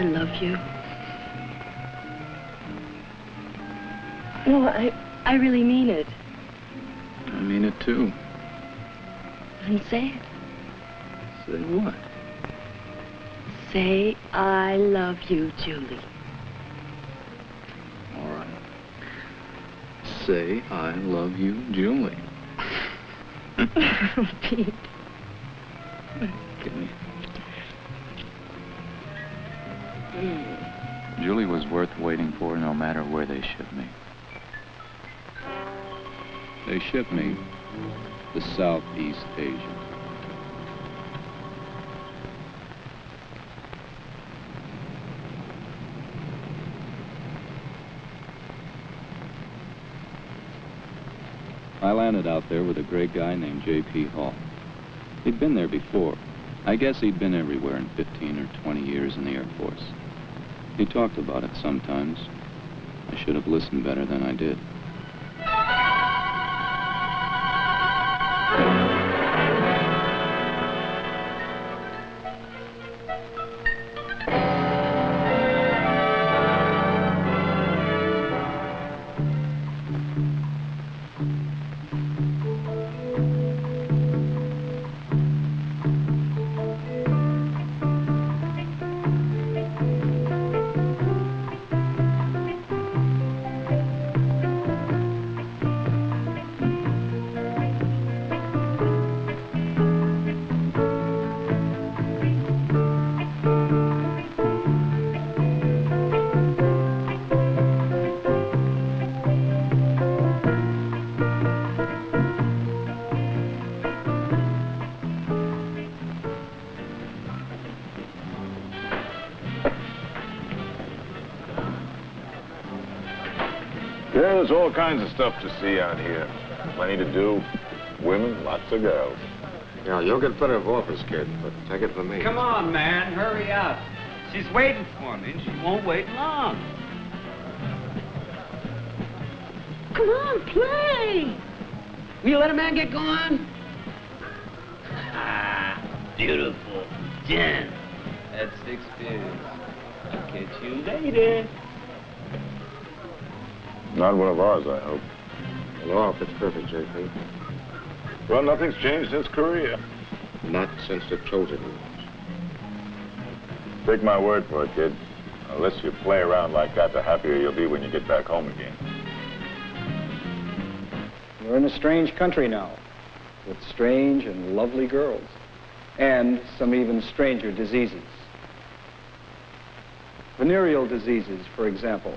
I love you. No, I really mean it. I mean it too. Then say it. Say what? Say, I love you, Julie. All right. Say, I love you, Julie. Pete. Give me. Julie was worth waiting for no matter where they shipped me. They shipped me to Southeast Asia. I landed out there with a great guy named J.P. Hall. He'd been there before. I guess he'd been everywhere in 15 or 20 years in the Air Force. He talked about it sometimes. I should have listened better than I did. There's all kinds of stuff to see out here. Plenty to do. Women, lots of girls. Yeah, you'll get plenty of offers, kid, but take it from me. Come on, man, hurry up. She's waiting for me, and she won't wait long. Come on, play. Will you let a man get going? Ah, beautiful. Jen. That's experience. I'll catch you later. Not one of ours, I hope. Well, all fits perfect, J.P. Well, nothing's changed since Korea. Not since the Trojan Wars. Take my word for it, kid. Unless you play around like that, the happier you'll be when you get back home again. We're in a strange country now, with strange and lovely girls, and some even stranger diseases. Venereal diseases, for example.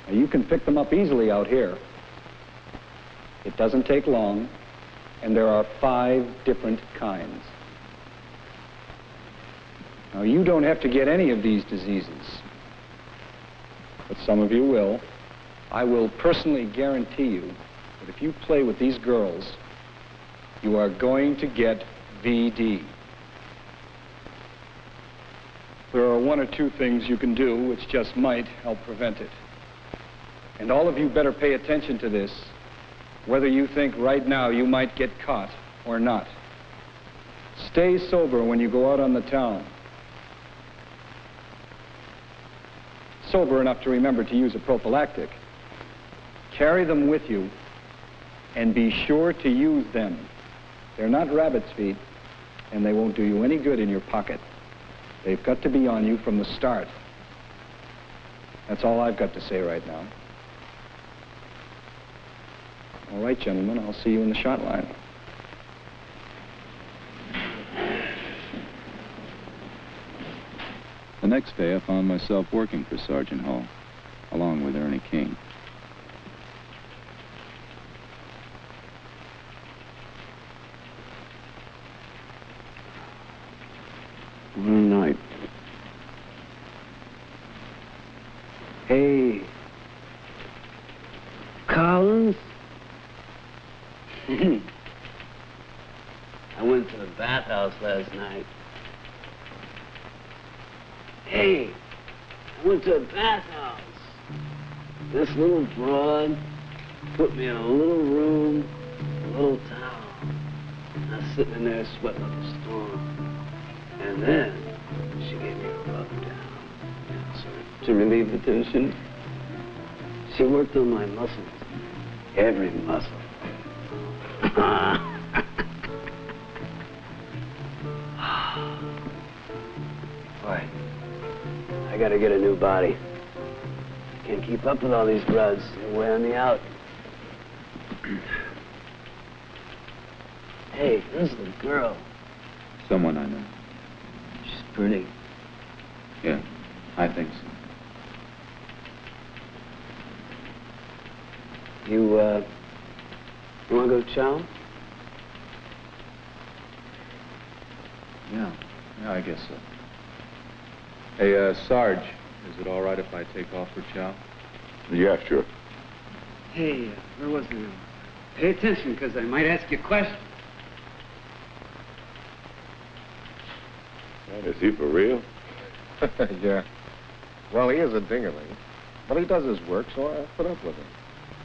Now, you can pick them up easily out here. It doesn't take long, and there are 5 different kinds. Now, you don't have to get any of these diseases, but some of you will. I will personally guarantee you that if you play with these girls, you are going to get VD. There are 1 or 2 things you can do which just might help prevent it. And all of you better pay attention to this, whether you think right now you might get caught or not. Stay sober when you go out on the town. Sober enough to remember to use a prophylactic. Carry them with you, and be sure to use them. They're not rabbit's feet, and they won't do you any good in your pocket. They've got to be on you from the start. That's all I've got to say right now. All right, gentlemen, I'll see you in the shot line. The next day, I found myself working for Sergeant Hall, along with Ernie King. One night. Hey, Collins? I went to the bathhouse last night. Hey, I went to a bathhouse. This little broad put me in a little room, a little towel. I was sitting in there sweating up a storm. And then she gave me a rub down. to relieve the tension. She worked on my muscles, every muscle. Boy, I gotta get a new body. Can't keep up with all these broads. They're wearing me out. Hey, who's the girl? Someone I know. She's pretty. Yeah, I think so. You wanna go chow? Yeah, I guess so. Hey, Sarge, is it all right if I take off for chow? Yeah, sure. Hey, where was I? Pay attention, because I might ask you a question. Man, is he for real? Yeah. Well, he is a dingerling, but he does his work, so I put up with him.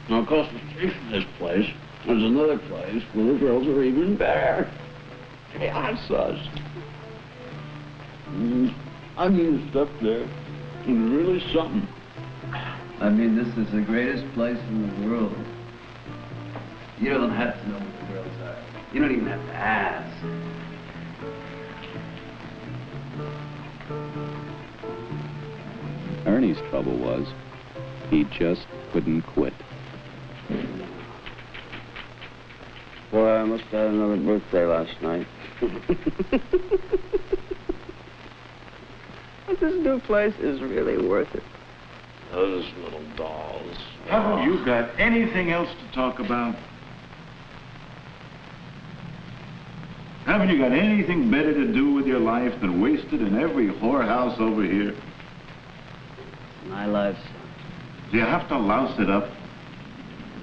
Now, across the street from this place, there's another place where the girls are even better. Hey, hot sauce. I mean, the stuff there is really something. I mean, this is the greatest place in the world. You don't have to know what the girls are. You don't even have to ask. Ernie's trouble was, he just couldn't quit. Boy, I must have had another birthday last night. But this new place is really worth it. Those little dolls. Haven't you got anything else to talk about? Haven't you got anything better to do with your life than waste it in every whorehouse over here? My life, son. Do you have to louse it up?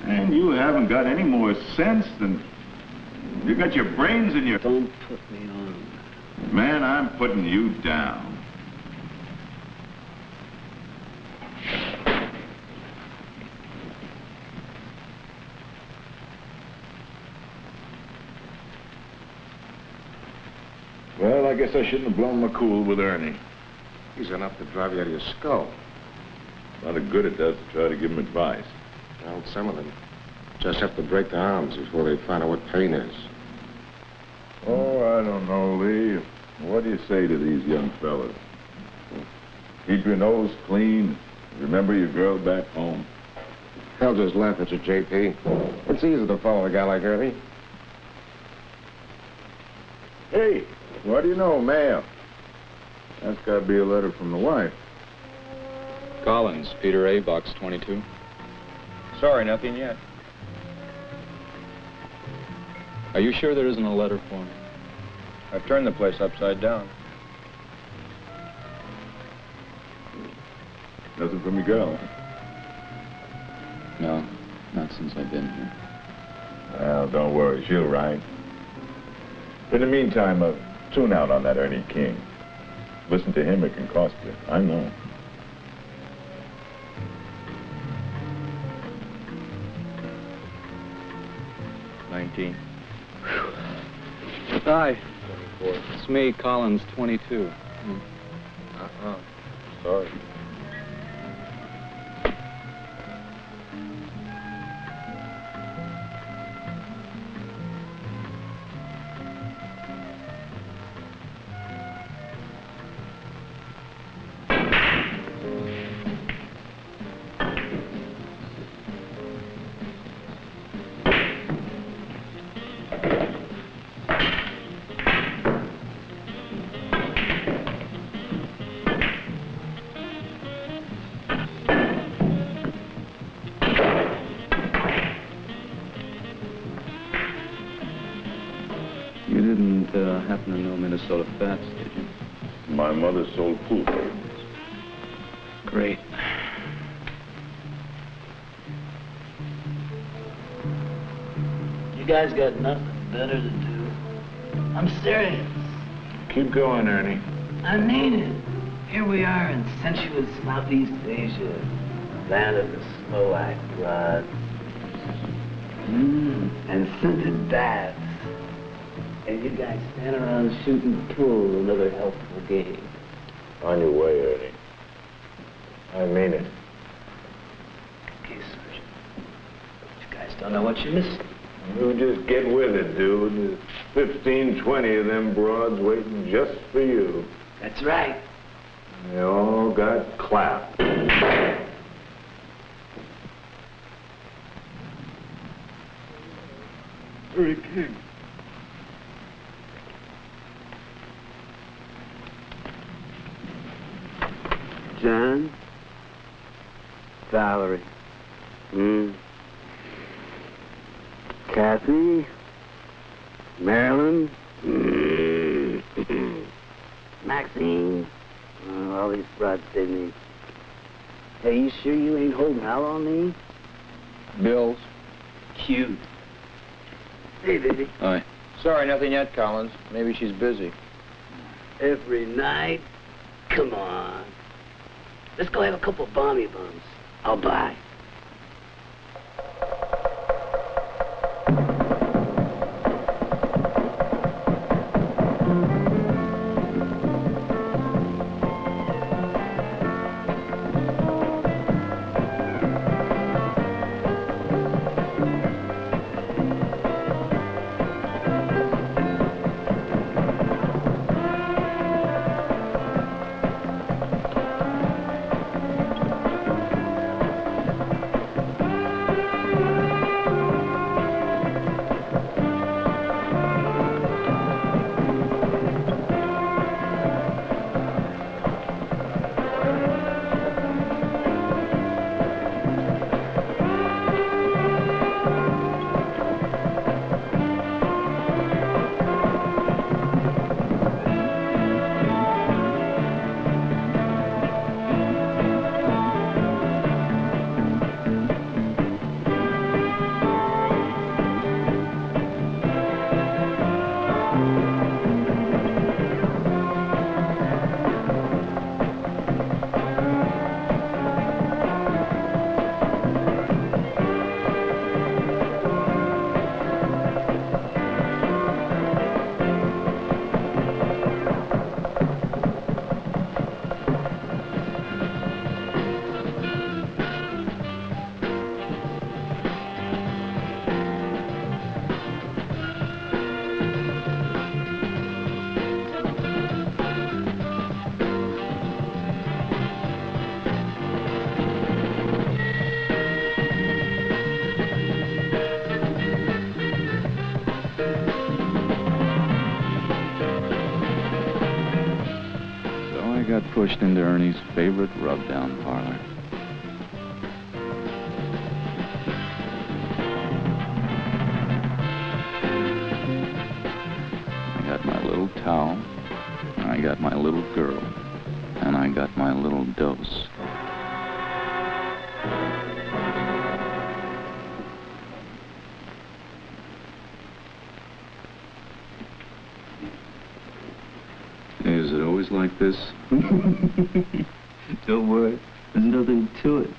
And you haven't got any more sense than... You got your brains in your... Don't put me on. Man, I'm putting you down. Well, I guess I shouldn't have blown my cool with Ernie. He's enough to drive you out of your skull. A lot of good it does to try to give him advice. Well, some of them just have to break their arms before they find out what pain is. Oh, I don't know, Lee. What do you say to these young fellas? Keep your nose clean. Remember your girl back home. They'll just laugh at you, JP. It's easy to follow a guy like Ernie. Hey, what do you know, mail? That's got to be a letter from the wife. Collins, Peter A., box 22. Sorry, nothing yet. Are you sure there isn't a letter for me? I've turned the place upside down. Nothing from your girl. No, not since I've been here. Well, don't worry, she'll write. In the meantime, tune out on that Ernie King. Listen to him, it can cost you. I know. Hi. It's me, Collins, 22. Sorry. You didn't happen to know Minnesota Fats, did you? My mother sold pool. Great. You guys got nothing better to do. I'm serious. Keep going, Ernie. I mean it. Here we are in sensuous Southeast Asia, land of the slow-act rod. And scented baths. And you guys stand around shooting pool, another healthful game. On your way, Ernie. I mean it. Okay, Sergeant. You guys don't know what you're missing. You just get with it, dude. There's 15, 20 of them broads waiting just for you. That's right. They all got clapped. Very King. John. Valerie. Kathy. Marilyn. Maxine. All these broads they need. Hey, you sure you ain't holding out on me? Bills. Cute. Hey, baby. Aye. Sorry, nothing yet, Collins. Maybe she's busy. Every night? Come on. Let's go have a couple of balmy bums. I'll buy. Pushed into Ernie's favorite rub-down parlor. I got my little towel, I got my little girl, and I got my little dose. Is it always like this? Don't worry. There's nothing to it.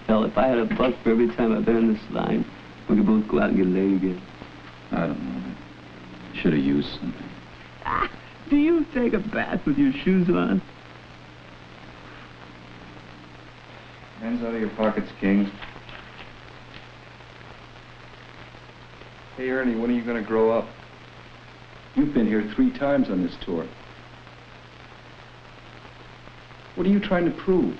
Hell, if I had $1 for every time I've been in this line, we could both go out and get laid again. I don't know. Should have used something. Do you take a bath with your shoes on? Hands out of your pockets, King. Hey, Ernie, when are you going to grow up? You've been here 3 times on this tour. What are you trying to prove?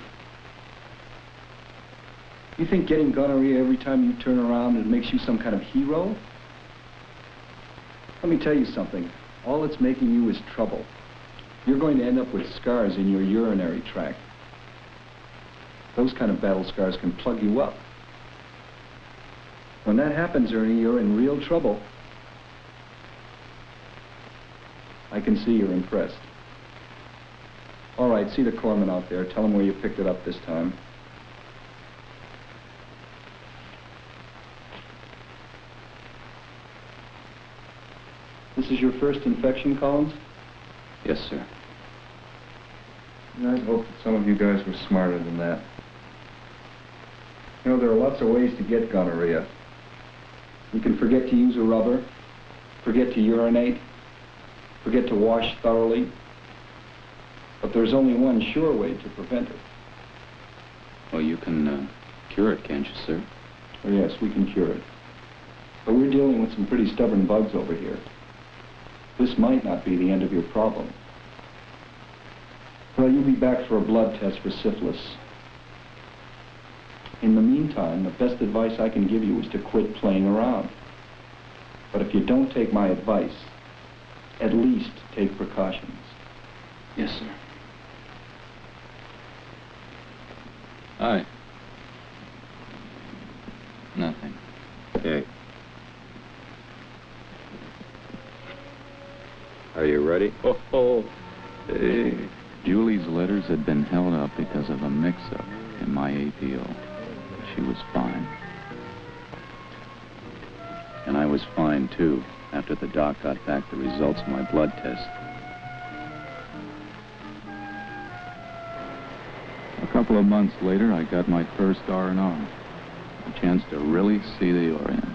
You think getting gonorrhea every time you turn around it makes you some kind of hero? Let me tell you something. All it's making you is trouble. You're going to end up with scars in your urinary tract. Those kind of battle scars can plug you up. When that happens, Ernie, you're in real trouble. I can see you're impressed. All right, see the corpsman out there. Tell him where you picked it up this time. This is your first infection, Collins? Yes, sir. I'd hoped that some of you guys were smarter than that. You know, there are lots of ways to get gonorrhea. You can forget to use a rubber, forget to urinate, forget to wash thoroughly. But there's only one sure way to prevent it. Well, you can cure it, can't you, sir? Oh, yes, we can cure it. But we're dealing with some pretty stubborn bugs over here. This might not be the end of your problem. Well, you'll be back for a blood test for syphilis. In the meantime, the best advice I can give you is to quit playing around. But if you don't take my advice, at least take precautions. Yes, sir. Hi. Nothing. Okay. Are you ready? Oh. Hey. Julie's letters had been held up because of a mix-up in my APO. She was fine. And I was fine, too, after the doc got back the results of my blood test. A couple of months later, I got my first R&R. A chance to really see the Orient.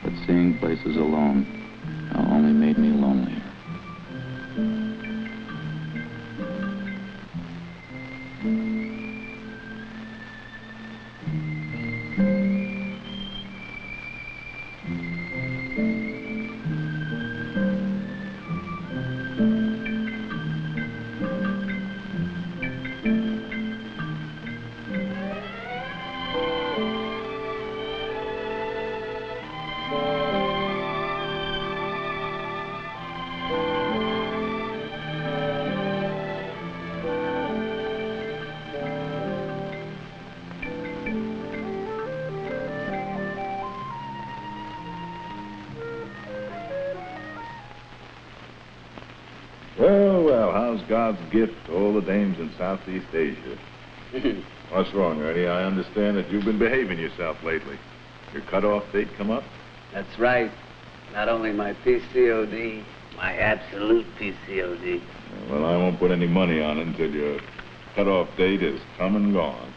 But seeing places alone only made me lonelier. Well, how's God's gift to all the dames in Southeast Asia? What's wrong, Ernie? I understand that you've been behaving yourself lately. Your cutoff date come up? That's right. Not only my PCOD, my absolute PCOD. Well, I won't put any money on it until your cutoff date is come and gone.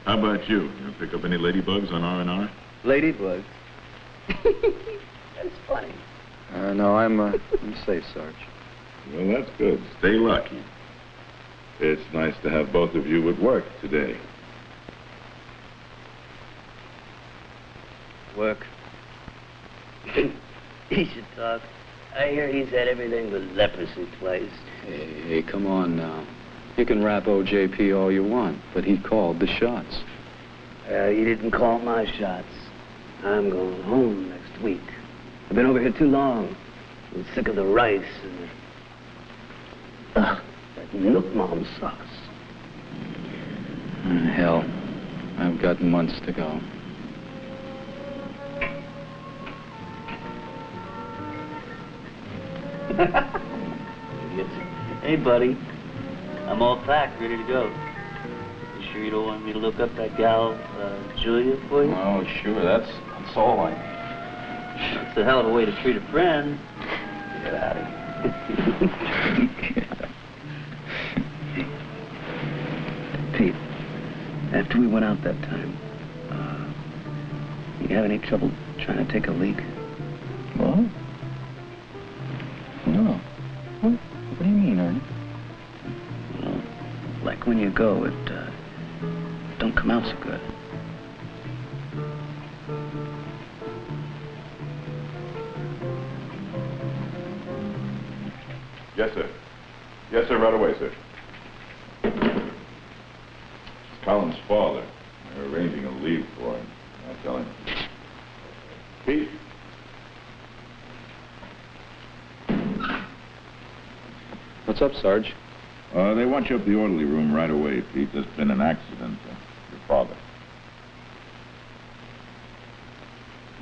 How about you? You pick up any ladybugs on R&R? Ladybugs? That's funny. No, I'm safe, Sarge. Well, that's good. Stay lucky. It's nice to have both of you at work today. Work. He should talk. I hear he's had everything but leprosy placed. Hey, come on now. You can rap OJP all you want, but he called the shots. He didn't call my shots. I'm going home next week. I've been over here too long. I'm sick of the rice and that milk mom sauce. Hell, I've got months to go. Hey, buddy. I'm all packed, ready to go. You sure you don't want me to look up that gal, Julia, for you? Oh, sure, that's all I need. That's a hell of a way to treat a friend. Get out of here. Pete, after we went out that time, you have any trouble trying to take a leak? What? No. What do you mean, Ernie? Well, like when you go, it don't come out so good. Yes, sir. Yes, sir, right away, sir. It's Colin's father. They're arranging a leave for him. I'll tell him. Pete? What's up, Sarge? They want you up the orderly room right away, Pete. There's been an accident. Your father.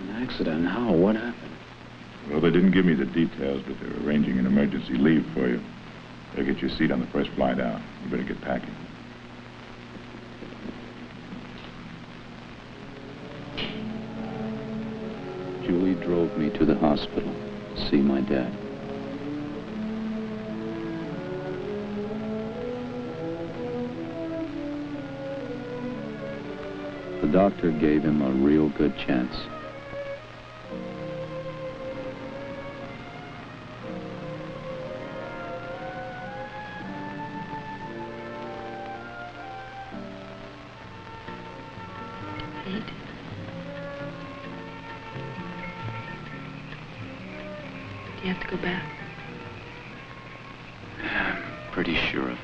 An accident? How? What happened? Well, they didn't give me the details, but they're arranging an emergency leave for you. They'll get your seat on the first flight out. You better get packing. Julie drove me to the hospital to see my dad. The doctor gave him a real good chance. Pete. Do you have to go back? I'm pretty sure of it.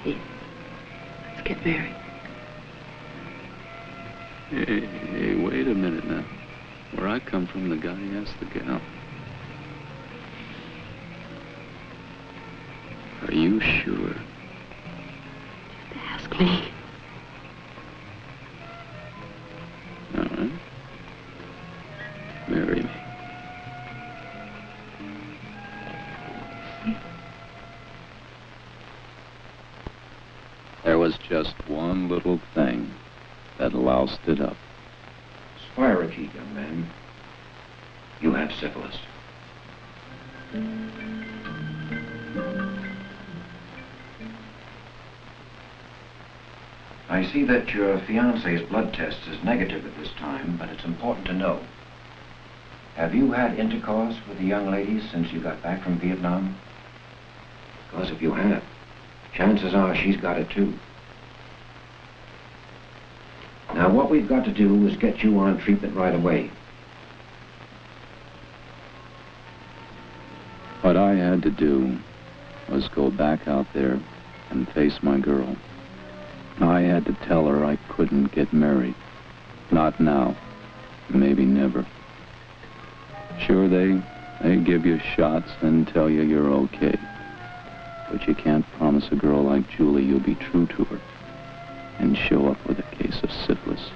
Pete, let's get married. Hey, wait a minute now. Where I come from, the guy asked the gal. Are you sure? Just ask me. All right. Marry me. There was just one little thing that loused it up. Spirogy, young man. You have syphilis. I see that your fiancé's blood test is negative at this time, but it's important to know. Have you had intercourse with the young lady since you got back from Vietnam? Because if you have, chances are she's got it too. Now, what we've got to do is get you on treatment right away. What I had to do was go back out there and face my girl. I had to tell her I couldn't get married. Not now. Maybe never. Sure, they give you shots and tell you you're okay. But you can't promise a girl like Julie you'll be true to her and show up with a case of syphilis.